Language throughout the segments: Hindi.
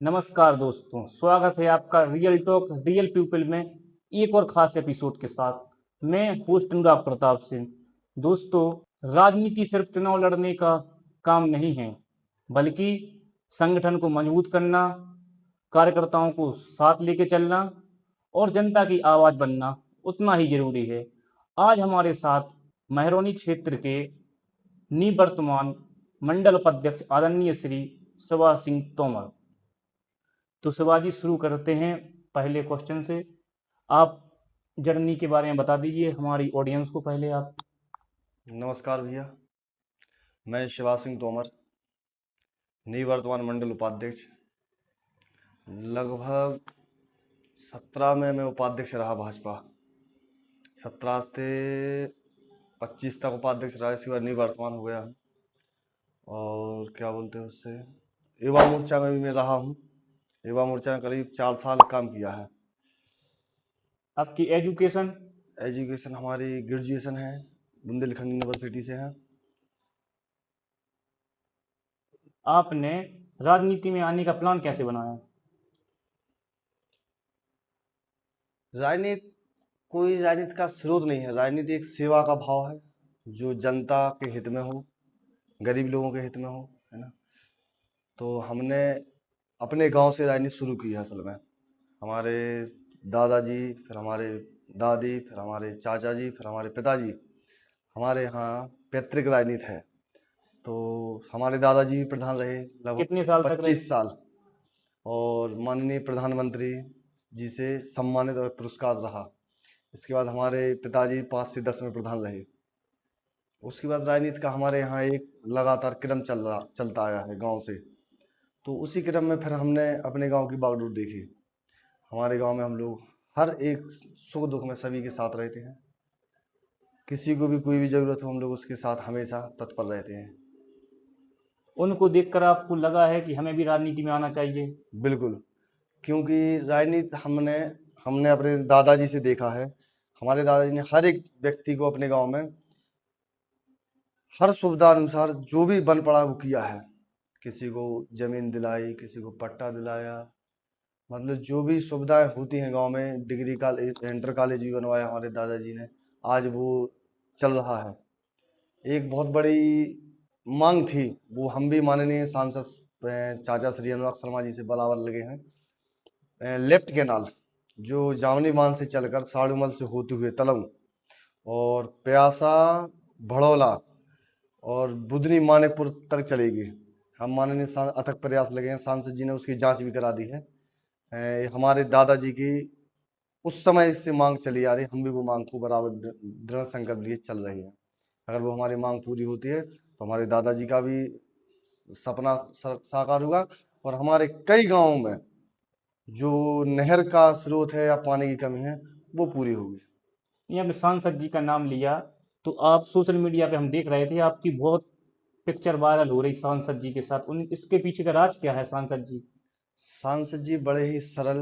नमस्कार दोस्तों, स्वागत है आपका रियल टॉक रियल पीपल में एक और खास एपिसोड के साथ। मैं होस्ट अनुराग प्रताप सिंह। दोस्तों, राजनीति सिर्फ चुनाव लड़ने का काम नहीं है, बल्कि संगठन को मजबूत करना, कार्यकर्ताओं को साथ लेके चलना और जनता की आवाज़ बनना उतना ही जरूरी है। आज हमारे साथ महरौनी क्षेत्र के निवर्तमान मंडल उपाध्यक्ष आदरणीय श्री सुभाष सिंह तोमर। तो शिवाजी, शुरू करते हैं पहले क्वेश्चन से। आप जर्नी के बारे में बता दीजिए हमारी ऑडियंस को पहले आप। नमस्कार भैया, मैं शिवाज सिंह तोमर, निवर्तमान मंडल उपाध्यक्ष। लगभग 17 में मैं उपाध्यक्ष रहा भाजपा। 17 से 25 तक उपाध्यक्ष रहा, इसके बाद निवर्तमान हो गया हूँ। और क्या बोलते हैं उससे, युवा मोर्चा में भी मैं रहा हूँ। युवा मोर्चा में करीब 4 साल काम किया है। आपकी एजुकेशन? एजुकेशन हमारी ग्रेजुएशन है, बुंदेलखंड यूनिवर्सिटी से है। आपने राजनीति में आने का प्लान कैसे बनाया? राजनीति कोई राजनीति का स्रोत नहीं है। राजनीति एक सेवा का भाव है, जो जनता के हित में हो, गरीब लोगों के हित में हो, है ना। तो हमने अपने गांव से राजनीति शुरू की है। असल में हमारे दादाजी, फिर हमारे दादी, फिर हमारे चाचा जी, फिर हमारे पिताजी, हमारे यहाँ पैतृक राजनीति है। तो हमारे दादाजी भी प्रधान रहे लगभग कितने साल तक रहे? 25 साल, और माननीय प्रधानमंत्री जी से सम्मानित और पुरस्कार रहा। इसके बाद हमारे पिताजी 5 से 10 में प्रधान रहे। उसके बाद राजनीति का हमारे यहाँ एक लगातार क्रम चलता आया है गांव से। तो उसी क्रम में फिर हमने अपने गांव की बागडोर देखी। हमारे गांव में हम लोग हर एक सुख दुख में सभी के साथ रहते हैं। किसी को भी कोई भी ज़रूरत हो, हम लोग उसके साथ हमेशा तत्पर रहते हैं। उनको देखकर आपको लगा है कि हमें भी राजनीति में आना चाहिए? बिल्कुल, क्योंकि राजनीति हमने हमने अपने दादाजी से देखा है। हमारे दादाजी ने हर एक व्यक्ति को अपने गांव में हर सुविधा अनुसार जो भी बन पड़ा वो किया है। किसी को जमीन दिलाई, किसी को पट्टा दिलाया, मतलब जो भी सुविधाएं होती हैं गांव में। डिग्री कॉलेज, इंटर कॉलेज भी बनवाया हमारे दादाजी ने, आज वो चल रहा है। एक बहुत बड़ी मांग थी, वो हम भी माननीय सांसद चाचा श्री अनुराग शर्मा जी से बराबर लगे हैं। लेफ्ट कैनाल जो जामनी बांध से चलकर साड़ूमल से होते हुए तलऊ और प्यासा, भड़ौला और बुधनी मानिकपुर तक चलेगी। हम माननीय अथक प्रयास लगे हैं, सांसद जी ने उसकी जांच भी करा दी है। हमारे दादाजी की उस समय से मांग चली आ रही, हम भी वो मांग को बराबर दृढ़ संकल्प लिए चल रही है। अगर वो हमारी मांग पूरी होती है तो हमारे दादाजी का भी सपना साकार होगा, और हमारे कई गांवों में जो नहर का स्रोत है या पानी की कमी है वो पूरी होगी। यहाँ पे सांसद जी का नाम लिया तो आप सोशल मीडिया पे हम देख रहे थे, आपकी बहुत पिक्चर वायरल हो रही सांसद जी के साथ। उन इसके पीछे का राज क्या है सांसद जी? सांसद जी बड़े ही सरल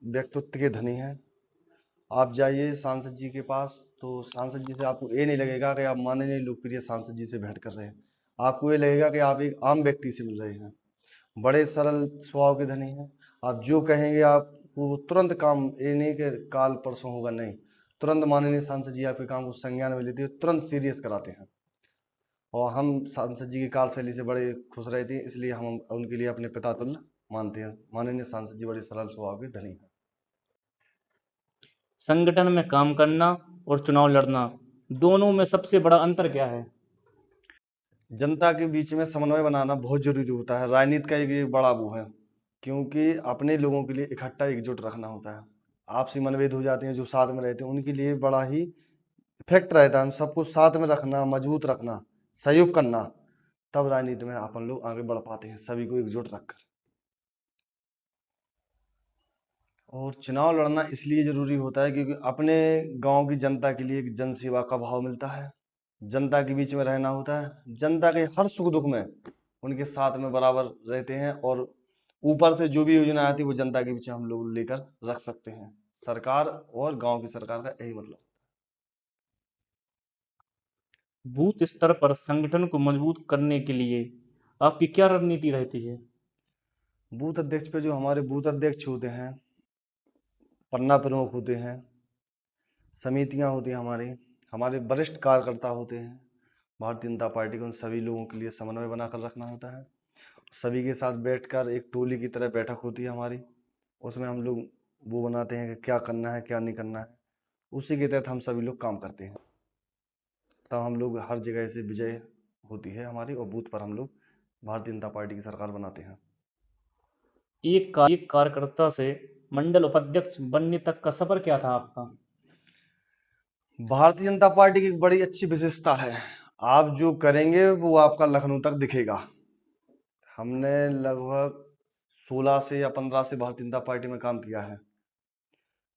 व्यक्तित्व के धनी हैं। आप जाइए सांसद जी के पास तो सांसद जी से आपको ये नहीं लगेगा कि आप माननीय लोकप्रिय सांसद जी से भेंट कर रहे हैं। आपको ये लगेगा कि आप एक आम व्यक्ति से मिल रहे हैं। बड़े सरल स्वभाव के धनी हैं। आप जो कहेंगे आपको तुरंत काम, ये नहीं कि काल परसों होगा, नहीं, तुरंत माननीय सांसद जी आपके काम को संज्ञान में लेते हैं, तुरंत सीरियस कराते हैं। और हम सांसद जी की कार्यशैली से बड़े खुश रहते हैं, इसलिए हम उनके लिए अपने पिता तुल्य मानते हैं। माननीय सांसद जी बड़े सरल स्वभाव के धनी हैं। संगठन में काम करना और चुनाव लड़ना, दोनों में सबसे बड़ा अंतर क्या है? जनता के बीच में समन्वय बनाना बहुत जरूरी होता है। राजनीति का एक बड़ा वो है, क्योंकि अपने लोगों के लिए इकट्ठा एकजुट रखना होता है। आपसी मनभेद हो जाते हैं, जो साथ में रहते हैं उनके लिए बड़ा ही इफेक्ट रहता है। सबको साथ में रखना, मजबूत रखना, सहयोग करना, तब राजनीति में अपन लोग आगे बढ़ पाते हैं, सभी को एकजुट रखकर। और चुनाव लड़ना इसलिए जरूरी होता है क्योंकि अपने गांव की जनता के लिए एक जन सेवा का भाव मिलता है। जनता के बीच में रहना होता है, जनता के हर सुख दुख में उनके साथ में बराबर रहते हैं, और ऊपर से जो भी योजना आती है वो जनता के बीच में हम लोग लेकर रख सकते हैं। सरकार और गांव की सरकार का यही मतलब। बूथ स्तर पर संगठन को मजबूत करने के लिए आपकी क्या रणनीति रहती है? बूथ अध्यक्ष पे जो हमारे बूथ अध्यक्ष होते हैं, पन्ना प्रमुख होते हैं, समितियां होती हैं, हमारे वरिष्ठ कार्यकर्ता होते हैं भारतीय जनता पार्टी के, उन सभी लोगों के लिए समन्वय बनाकर रखना होता है। सभी के साथ बैठकर एक टोली की तरह बैठक होती है हमारी, उसमें हम लोग वो बनाते हैं कि क्या करना है क्या नहीं करना है, उसी के तहत हम सभी लोग काम करते हैं। तब हम लोग हर जगह से विजय होती है हमारी, और बूथ पर हम लोग भारतीय जनता पार्टी की सरकार बनाते हैं। एक कार्यकर्ता से मंडल उपाध्यक्ष बनने तक का सफर क्या था आपका? भारतीय जनता पार्टी की एक बड़ी अच्छी विशेषता है, आप जो करेंगे वो आपका लखनऊ तक दिखेगा। हमने लगभग 16 से या 15 से भारतीय जनता पार्टी में काम किया है।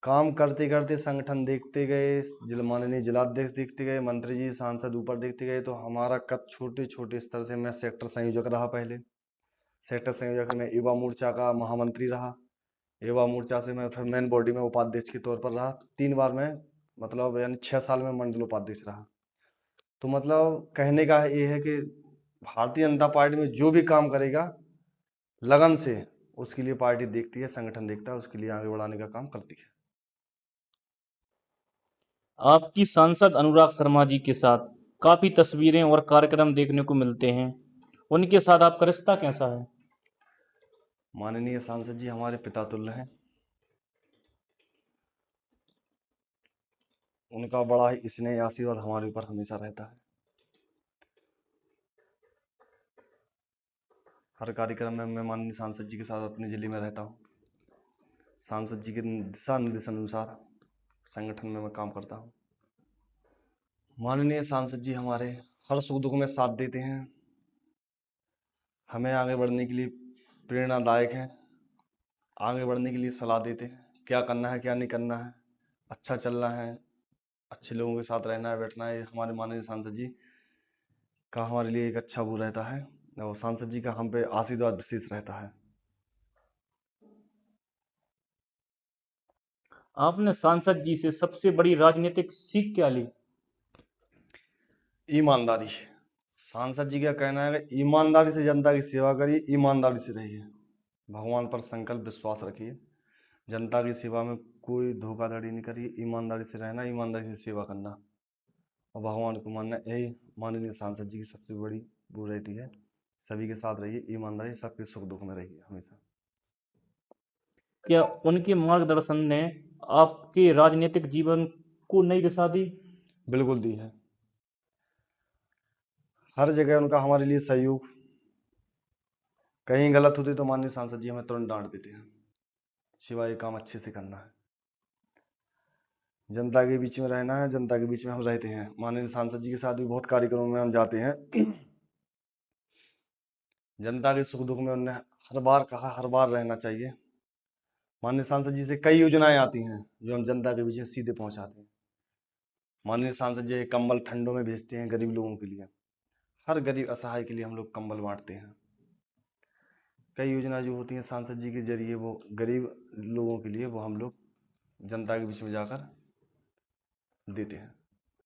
काम करते करते संगठन देखते गए, माननीय जिलाध्यक्ष देखते गए, मंत्री जी सांसद ऊपर देखते गए, तो हमारा कद छोटे छोटे स्तर से, मैं सेक्टर संयोजक रहा, पहले सेक्टर संयोजक में युवा मोर्चा का महामंत्री रहा, युवा मोर्चा से मैं फिर मेन बॉडी में उपाध्यक्ष के तौर पर रहा, 3 बार मैं मतलब यानी 6 साल में मंडल उपाध्यक्ष रहा। तो मतलब कहने का ये है कि भारतीय जनता पार्टी में जो भी काम करेगा लगन से, उसके लिए पार्टी देखती है, संगठन देखता है, उसके लिए आगे बढ़ाने का काम करती है। आपकी सांसद अनुराग शर्मा जी के साथ काफी तस्वीरें और कार्यक्रम देखने को मिलते हैं, उनके साथ आपका रिश्ता कैसा है? माननीय सांसद जी हमारे पिता तुल्य हैं, उनका बड़ा ही स्नेह आशीर्वाद हमारे ऊपर हमेशा रहता है। हर कार्यक्रम में मैं माननीय सांसद जी के साथ अपने जिले में रहता हूँ, सांसद जी के दिशा निर्देशन अनुसार संगठन में मैं काम करता हूँ। माननीय सांसद जी हमारे हर सुख दुख में साथ देते हैं, हमें आगे बढ़ने के लिए प्रेरणादायक हैं, आगे बढ़ने के लिए सलाह देते हैं, क्या करना है क्या नहीं करना है, अच्छा चलना है, अच्छे लोगों के साथ रहना है बैठना है। हमारे माननीय सांसद जी का हमारे लिए एक अच्छा वो रहता है, और सांसद जी का हम पे आशीर्वाद विशेष रहता है। आपने सांसद जी से सबसे बड़ी राजनीतिक सीख क्या ली? ईमानदारी। सांसद जी का कहना है कि ईमानदारी से जनता की सेवा करिए, ईमानदारी से रहिए, भगवान पर संकल्प विश्वास रखिए, जनता की सेवा में कोई धोखाधड़ी नहीं करिए, ईमानदारी से रहना, ईमानदारी से सेवा करना और भगवान को मानना, यही माननीय सांसद जी की सबसे बड़ी वो रहती है। सभी के साथ रहिए, ईमानदारी, सबके सुख दुख में रहिए हमेशा। क्या उनके मार्गदर्शन ने आपके राजनीतिक जीवन को नई दिशा दी? बिल्कुल दी है, हर जगह उनका हमारे लिए सहयोग, कहीं गलत होती तो माननीय सांसद जी हमें तुरंत डांट देते हैं, शिवाय ये काम अच्छे से करना है, जनता के बीच में रहना है, जनता के बीच में हम रहते हैं। माननीय सांसद जी के साथ भी बहुत कार्यक्रमों में हम जाते हैं, जनता के सुख दुख में उन्होंने हर बार कहा हर बार रहना चाहिए। माननीय सांसद जी से कई योजनाएं आती हैं जो हम जनता के बीच में सीधे पहुंचाते हैं। माननीय सांसद जी कंबल ठंडों में भेजते हैं गरीब लोगों के लिए, हर गरीब असहाय के लिए हम लोग कंबल बांटते हैं। कई योजना जो होती हैं सांसद जी के जरिए, वो गरीब लोगों के लिए वो हम लोग जनता के बीच में जाकर देते हैं।